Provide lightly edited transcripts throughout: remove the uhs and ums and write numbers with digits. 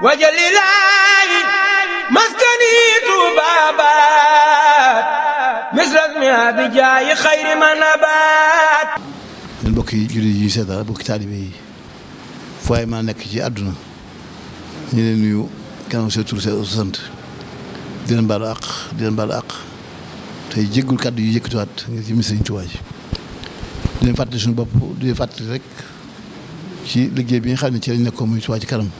wajalilaayi maskani tuubaabaat misrasmi abijaayi xayri manabaat. ñun mbokk yi jullit yi seetaan mbokki taalibe yi fu waay maa nekk ci àdduna ñu leen nuyu kanam sa tur sa sant di leen baalu àq tey jéggul kàddu yu yëkkatiwaat ngir ci Sëriñ Tuubaa ji di leen fàttali suñu bopp di leen fàttali rek ci liggéey bi nga xam ne ci lañ nekkoon muy Tuubaa ci kanam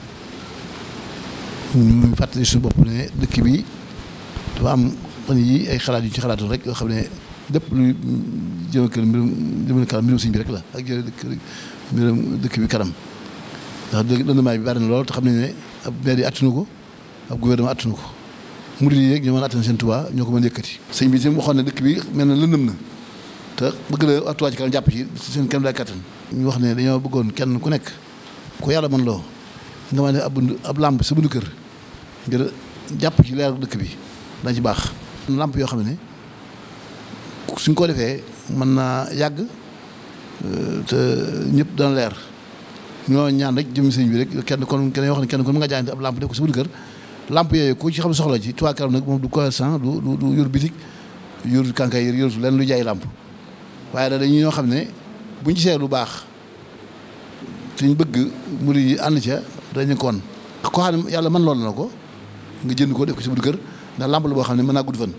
ñu fàttali suñu bopp ne dëkk bi dafa am fan yi ay xalaat yu ci xalaatu rek yoo xam ne lépp luy jëme kanam mbirum sëñ bi rek la ak jële mbirum dëkk bi kanam ndax lëndamaay bi bari na lool te xam nañ ne ab maire yi attunu ko ab gouvernement attunu ko murid yi rek ñoo mën a attan seen Tuubaa ñoo ko mën yëkkati sëñ bi tam waxoon ne dëkk bi mel na lëndëm na te bëgg la Tuubaa ci kanam jàpp ci seen kenn daay kattan ñu wax ne dañoo bëggoon kenn ku nekk ku yàlla mën loo nga ma ne ab làmp sa bundu kër ngir jàpp ci leeru dëkk bi dañ ci baax làmp yoo xam ne suñ ko defee mën naa yàgg te ñëpp dana leer ñoo ñaan rek jëm sëñ bi rek kenn yoo xam ne kenn kon mën nga jaayante ab làmp def ko sa bundu kër làmp yooyu ku ci xam soxla ci Tuubaa kanam nag moom du commerçant du yor bitik yor kànkaay yor lenn lu jaay làmp waaye da dañuy ñoo xam ne buñ gisee lu baax te ñu bëgg murid yi ànd ca dañu ko won koo xam ne yàlla mën loolu na ko nga jënd ko def ko sa buntu kër ndax làmp la boo xam ne mën naa gudd fan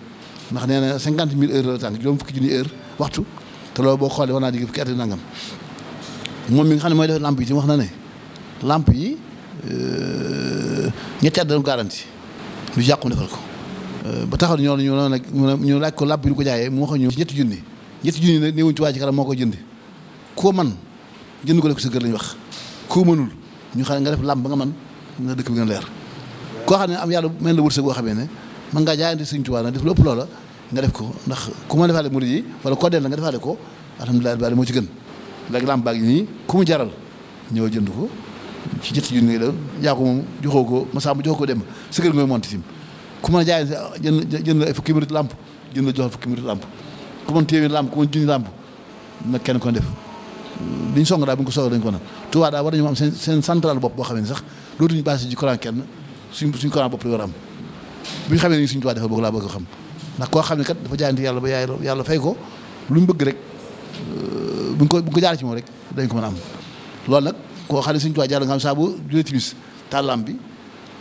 ndax nee na 50 000 heures la tànk juróom fukki junni heure waxtu te loolu boo xoolee war naa digg fukki at nangam moom mi nga xam ne mooy def làmp yi ci wax na ne làmp yi ñetti at dana garanti lu yàqu defal ko ba taxaw ñu laaj ko làmp yi lu ko jaayee mu wax ñu ci ñetti junni nag néewuñ Tuubaa ci kanam moo koy jënd koo man jënd ko def ko sa kër lañu wax koo mënul ñu xam ne nga def làmp ba nga man nga dëkk bi nga leer koo xam ne am yàlla mel na wërsëg boo xamee ne man ngaa jaayante Sëriñ Tuubaa nag def lu ëpp loola nga def ko ndax ku ma defaale murid yi wala koo deel la nga defaale ko alhamdulilah bari moo ci gën léegi làmp baa ngi nii ku mu jaral ñëw jënd ko ci ñetti junni la yaa ko moom joxoo ko ma sàmm joxoo ko dem sa kër ngay monti sim ku mën a jaayante jënd la ay fukki minute làmp jënd la joxal fukki minute làmp ku mën téeméer làmp ku mën junni làmp nag kenn ko def liñ song daal bu ñu ko soxla dañ ko nag Tuubaa daal war nañu am seen central bopp boo xam ne sax dootuñu basé ci courant kenn suñ courant bopp la war a am bu ñu xamee ni suñ Tuubaa defal boog laa bëgg xam ndax koo xam ne kat dafa jaayante yàlla ba yàlla fay ko lu mu bëgg rek bu ko jaar ci moom rek dañ ko mën a am loolu nag koo xam ne suñ Tuubaa jaar nga xam saa bu julee timis tàllam bi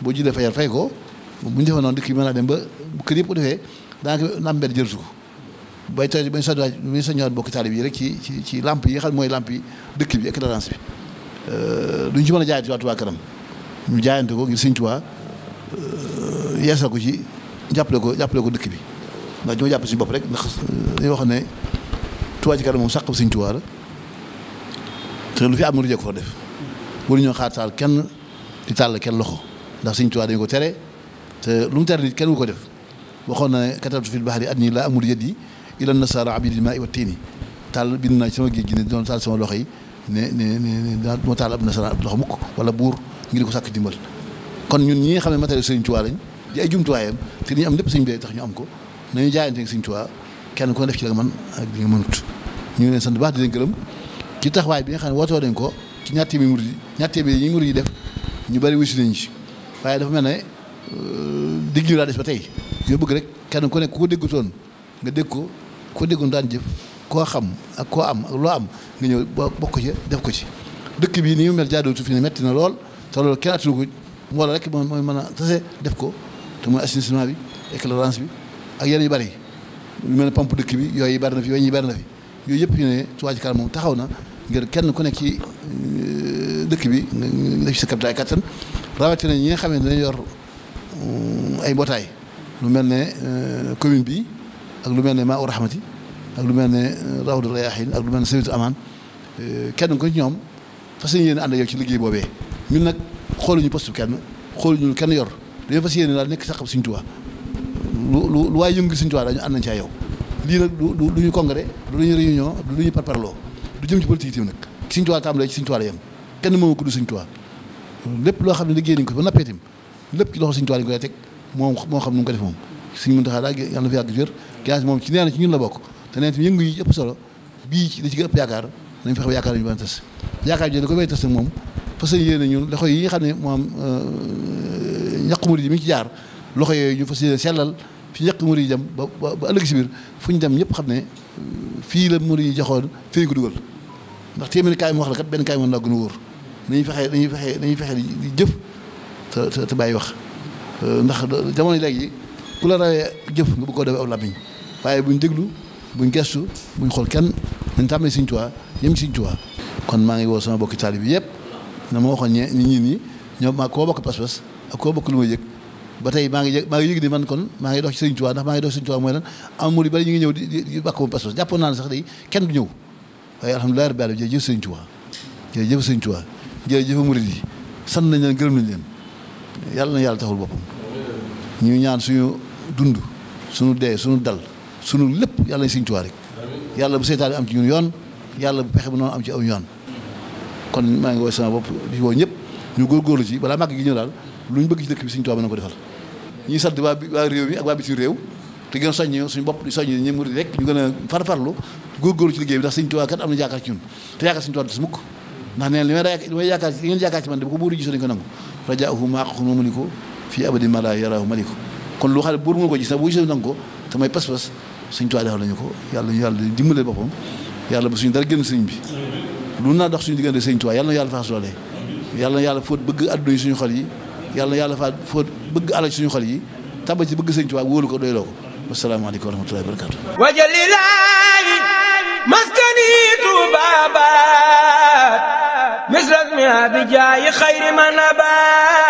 boo julee fajar fay ko bu ñu defee noonu dëkk bi mën a dem ba bu kër yëpp ko defee daanaka lamp mbedd jërëtu ko bay tey bañ sañowaat bokk taalib yi rek ci lamp yi nga xam ne mooy lamp yi dëkk bi éclairance bi duñ ci mën a jaayante waa Tuubaa kanam ñu jaayante ko ngir Sëriñ Tuubaa yeesal ko ci jàppale ko dëkk bi ndax ñoo jàpp suñu bopp rek ndax dañoo wax ne Tuubaa ci kanam moom sàq Sëriñ Tuubaa la te lu fi am na ko fa def waruñoo xaar taal kenn di tàll kenn loxo ndax Sëriñ Tuubaa dañu ko tere te lu mu tere nit kenn wu ko def waxoon na ne katabtu fil bahri annii laa amul yadi ila nasaara abidil maa'i wa tiini taal bind naa ci sama géej gi ne doon taal sama loxo yi ne daa moo taal ab nasaraan ab loxo mukk wala buur ngir ko sàkk dimbal kon ñun ñi nga xam ne matériel Sëriñ Tuubaa lañ di ay jumtuwaayam te li ñu am lépp sëñ bi tax ñu am ko nañu jaayante ak Sëriñ Tuubaa kenn ku ne def ci la nga mën ak li nga mënut ñu ngi leen sant baax di leen gërëm ci taxawaay bi nga xam ne wootoo nañ ko ci ñaar téeméer yi murid yi def ñu bari wusi nañ ci waaye dafa mel ne digg ñu daa des ba tey ñoo bëgg rek kenn ku nekk ku ko déggutoon nga dégg ko ko déggoon daan jëf koo xam ak koo am ak loo am nga ñëw bokk ci def ko ci dëkk bi ni mu mel jaadootu fi ne metti na lool te loolu kenn attanu ko mbooloo rek mooy mën a tase def ko te mooy assainissement bi éclairance bi ak yeneen yu bari yu mel ne pompe dëkk bi yooyu bari na fi yooyu bari na fi yooyu yëpp ñu ne Tuubaa ci kanam moom taxaw na ngir kenn ku nekk ci dëkk bi nga def ci sa kapitaay kattan rawatina ñi nga xam ne dañu yor ay mbootaay lu mel ne commune bi ak lu mel ne Maa u Rahmati ak lu mel ne Rawdu Rayaahiin ak lu mel ne Sawitu Amaan kenn ko ci ñoom fas yéene ànd ak yow ci liggéey boobee ñun nag xooluñu poste kenn xooluñu kenn yor dañoo fas yéene daal nekk saxab Sëriñ Tuubaa lu waaye yëngu Sëriñ Tuubaa dañu ànd nañ ci yow lii nag du ñu congrès du ñu réunion du ñu parparloo du jëm ci politique nag Sëriñ Tuubaa tàmbalee ci Sëriñ Tuubaa la yem kenn moomu ko du Sëriñ Tuubaa lépp loo xam ne liggéey nañ ko ba nappee tim lépp ci loxo Sëriñ Tuubaa lañ koy teg moo xam nu mu ko def moom Sëriñ Muntaxaa daal yàlla na fi yàgg wér gaz moom ci nee na ci ñun la bokk te nee na yëngu yi ëpp solo bii ci da ci gën ëpp yaakaar nañ fexe ba yaakaar nañu ba tas yaakaar ji da ko bay tas nag moom fas yéene ñun loxo yi nga xam ne moom ñaq murid yi mi ngi ci jaar loxo yooyu ñu fas yéene sellal fi ñaq murid yi dem ba ëllëg si biir fu ñu dem ñëpp xam ne fii la murid yi joxoon fii ñu ko dugal ndax téeméeri kaay mu wax la kat benn kaay mën naa gën a wóor dañuy fexe di jëf te bàyyi wax ndax jamono léegi ku la rawee jëf nga bëgg koo defee aw làmmiñ waaye buñ déglu buñ gestu buñ xool kenn nañ tàmmee Sëriñ Tuubaa yem ci Sëriñ Tuubaa kon maa ngi woo sama bokki taalib bi yëpp na ma waxoon ñi ñoom maa koo bokk pas-pas ak koo bokk lu ma yëg ba tey maa ngi yëg ni man kon maa ngi dox ci Sëriñ Tuubaa ndax maa ngi dox ci Sëriñ Tuubaa mooy lan am murid bari ñu ngi ñëw di bàkk moom pas-pas jàppoon naa ne sax day kenn du ñëw waaye alhamdulilah rabbil alamin jërëjëf Sëriñ Tuubaa jërëjëf Sëriñ Tuubaa jërëjëf murid yi sant nañ leen gërëm nañ leen yàlla na yàlla taxul boppam ñu ñaan suñu dund suñu dee suñu dal suñu lépp yàlla nañ Sëriñ Tuubaa rek yàlla bu seytaane am ci ñun yoon yàlla bu pexe bu noonu am ci aw yoon kon maa ngi woo sama bopp di woo ñëpp ñu góorgóorlu ci balaa màgg gi ñëw daal lu ñu bëgg ci dëkk bi Sëriñ Tuubaa mën na ko defal ñuy sant waa réew mi ak waa bitim réew te gën a soññ suñu bopp di soññ ñi murid rek ñu gën a farfarlu góorgóorlu ci liggéey bi ndax Sëriñ Tuubaa kat am na yaakaar ci ñun te yaakaar Sëriñ Tuubaa des mukk ndax neen li may yaakaar li ngeen yaakaar ci man de bu ko buur gisoo dañ ko nangu rajaahu maaqahu ma mëni ko fii abadi ma laa yaraahu mali ko kon lu xam ne buur mënu ko gis sax bu gisoo nangu ko te may pas-pas Sëriñ Tuubaa defal nañu ko yàlla dimbale boppam yàlla bu suñu dara génn sëriñ bi lu naa dox suñu diggante Sëriñ Tuubaa yàlla na yàlla faxas loole yàlla na yàlla fóot bëgg adduna yi suñu xol yi yàlla na yàlla fóot bëgg alal suñu xol yi tàbba ci bëgg Sëriñ Tuubaa wóolu ko doyloo ko wasalaamaaleykum wa rahmatullahi wa barakatu wajalilaahi maskani tuubaabaat misras mi abijaayi xayri man abaat